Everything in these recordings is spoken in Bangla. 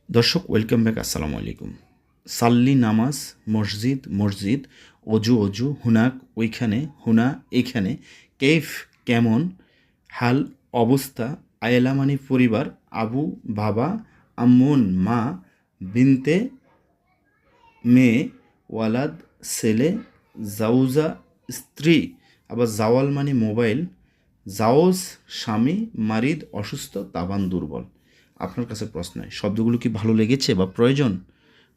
দর্শক ওয়েলকাম ব্যাক, আসসালামু আলাইকুম। সাল্লি নামাজ, মসজিদ মসজিদ, অজু অজু, হুনাক ওইখানে, হুনা এইখানে, কেফ কেমন, হাল অবস্থা, আয়েলা মানে পরিবার, আবু বাবা, আম্মুন মা, বিনতে মেয়ে, ওয়ালাদ ছেলে, জাউজা স্ত্রী, আবার জাওয়াল মানে মোবাইল, জাওজ স্বামী, মারিদ অসুস্থ, তাবান দুর্বল। আপনার কাছে প্রশ্ন, শব্দগুলো কি ভালো লেগেছে বা প্রয়োজন?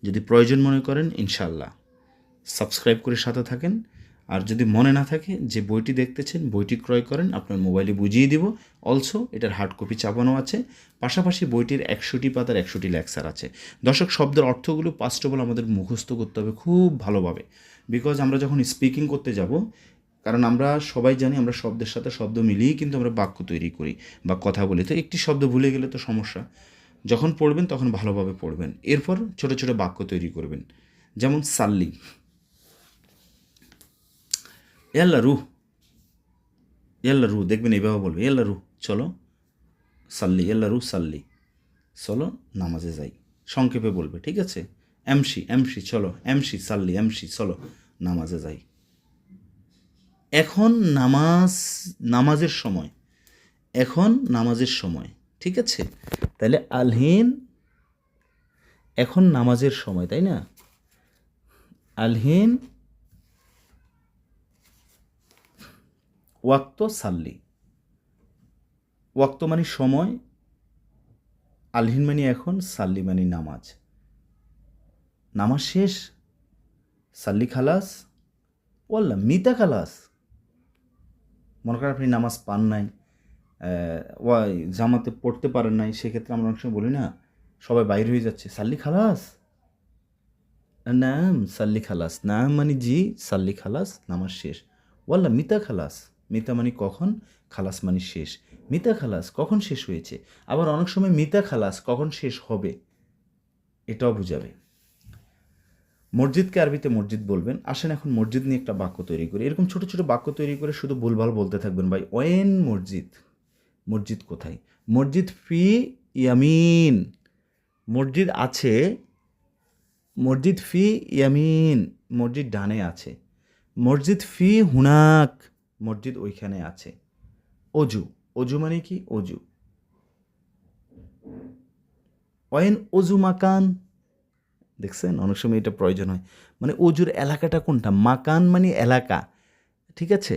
যদি প্রয়োজন মনে করেন ইনশাল্লাহ সাবস্ক্রাইব করে সাথে থাকেন। আর যদি মনে না থাকে, যে বইটি দেখতেছেন বইটি ক্রয় করেন, আপনার মোবাইলে বুঝিয়ে দিব। অলসো এটার হার্ড কপি চাপানো আছে, পাশাপাশি বইটির 100টি পাতার 100টি লেকচার আছে। দর্শক, শব্দের অর্থগুলো ফার্স্ট অফ অল আমাদের মুখস্থ করতে হবে খুব ভালোভাবে, বিকজ আমরা যখন স্পিকিং করতে যাব, কারণ আমরা সবাই জানি আমরা শব্দের সাথে শব্দ মিলিয়েই কিন্তু আমরা বাক্য তৈরি করি বা কথা বলি। তো একটি শব্দ ভুলে গেলে তো সমস্যা। যখন পড়বেন তখন ভালোভাবে পড়বেন, এরপর ছোট ছোট বাক্য তৈরি করবেন। যেমন সাল্লি, ইয়াল্লা রুহ, ইয়াল্লা রুহ, দেখবেন এইভাবে বলবে, ইয়াল্লা রুহ চলো সাল্লি, ইয়াল্লা রুহ সাল্লি, চলো নামাজে যাই, সংক্ষেপে বলবে, ঠিক আছে? এমসি এমসি চলো, এমসি সাল্লি, এমসি চলো নামাজে যাই। এখন নামাজের সময়, এখন নামাজের সময়, ঠিক আছে? তাহলে আলহিন, এখন নামাজের সময়, তাই না? আলহিন ওয়াক্ত সাল্লি, ওয়াক্ত মানে সময়, আলহিন মানে এখন, সাল্লি মানে নামাজ। নামাজ শেষ, সাল্লি খালাস, ওয়াল্লা মিতা খালাস। মনে করেন আপনি নামাজ পান নাই, ওয়াই জামাতে পড়তে পারেন নাই, সেক্ষেত্রে আমরা অনেক সময় বলি না, সবাই বাইর হয়ে যাচ্ছে, সাল্লি খালাস, নাম সাল্লি খালাস, নাম মানে জি, সাল্লি খালাস নামাজ শেষ। ওয়াল্লা মিতা খালাস, মিতা মানে কখন, খালাস মানে শেষ। মিতা খালাস কখন শেষ হয়েছে। আবার অনেক সময় মিতা খালাস কখন শেষ হবে, এটাও বুঝাবে। মসজিদকে আরবিতে মসজিদ বলবেন। আসেন এখন মসজিদ নিয়ে একটা বাক্য তৈরি করি। এরকম ছোট ছোট বাক্য তৈরি করে শুধু ভুলভাল বলতে থাকবেন ভাই। ওয়েন মসজিদ, মসজিদ কোথায়? মসজিদ ফি ইয়ামিন, মসজিদ আছে, মসজিদ ফি ইয়ামিন, মসজিদ ডানে আছে। মসজিদ ফি হুনাক, মসজিদ ওইখানে আছে। অজু, অজু মানে কি? অজু। ওয়েন অজু মাকান, দেখছেন অনেক সময় এটা প্রয়োজন হয়। মানে অজুর এলাকাটা কোনটা? মাকান মানে এলাকা, ঠিক আছে?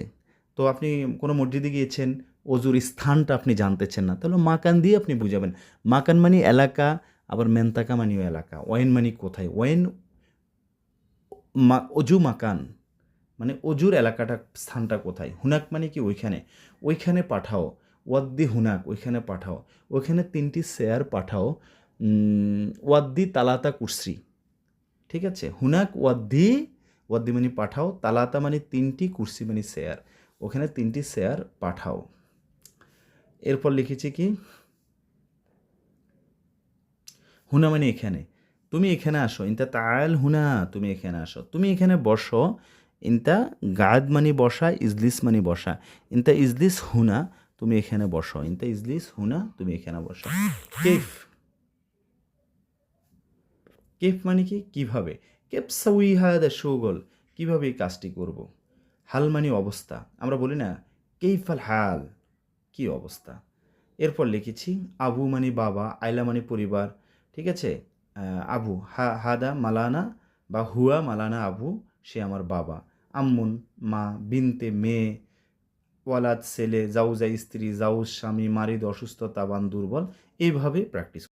তো আপনি কোনো মসজিদে গিয়েছেন, অজুর স্থানটা আপনি জানতেছেন না, তাহলে মাকান দিয়ে আপনি বুঝাবেন। মাকান মানে এলাকা, আবার মেন্তাকা মানেও এলাকা। ওয়েন মানে কোথায়, ওয়েন অজু মাকান মানে অজুর এলাকাটা, স্থানটা কোথায়। হুনাক মানে কি? ওইখানে, ওইখানে পাঠাও। ওয়াদ্দি হুনাক, ওইখানে পাঠাও। ওইখানে 3টি চেয়ার পাঠাও। ওয়াদ্দি তালাতা কুরসি, ঠিক আছে? হুনাক ওয়াদ্দি, ওয়াদ্দি মানে পাঠাও, তালাতা মানে 3টি, কুরসি মানে চেয়ার, ওখানে 3টি চেয়ার পাঠাও। এরপর লিখেছি কি, হুনা মানে এখানে, তুমি এখানে আসো। ইনতা তাল হুনা, তুমি এখানে আসো, তুমি এখানে বসো। ইনতা গাদ মানে বসা, ইজলিস মানে বসা। ইনতা ইজলিস হুনা, তুমি এখানে বসো। ইনতা ইজলিস হুনা, তুমি এখানে বসো। কেফ, কেফ মানে কি? কিভাবে। কেফ সাউই হাদা শুগল, কিভাবে এই কাজটি করব। হাল মানে অবস্থা, আমরা বলি না কেইফাল হাল, কি অবস্থা। এরপর লিখেছি আবু মানে বাবা, আইলা মানে পরিবার, ঠিক আছে? আবু হাদা মালানা বা হুয়া মালানা আবু, সে আমার বাবা। আম্মুন মা, বিনতে মেয়ে, ওয়ালাদ ছেলে, জাউজা স্ত্রী, জাউজ স্বামী, মারিদ অসুস্থ, তাবান দুর্বল। এইভাবে প্র্যাকটিস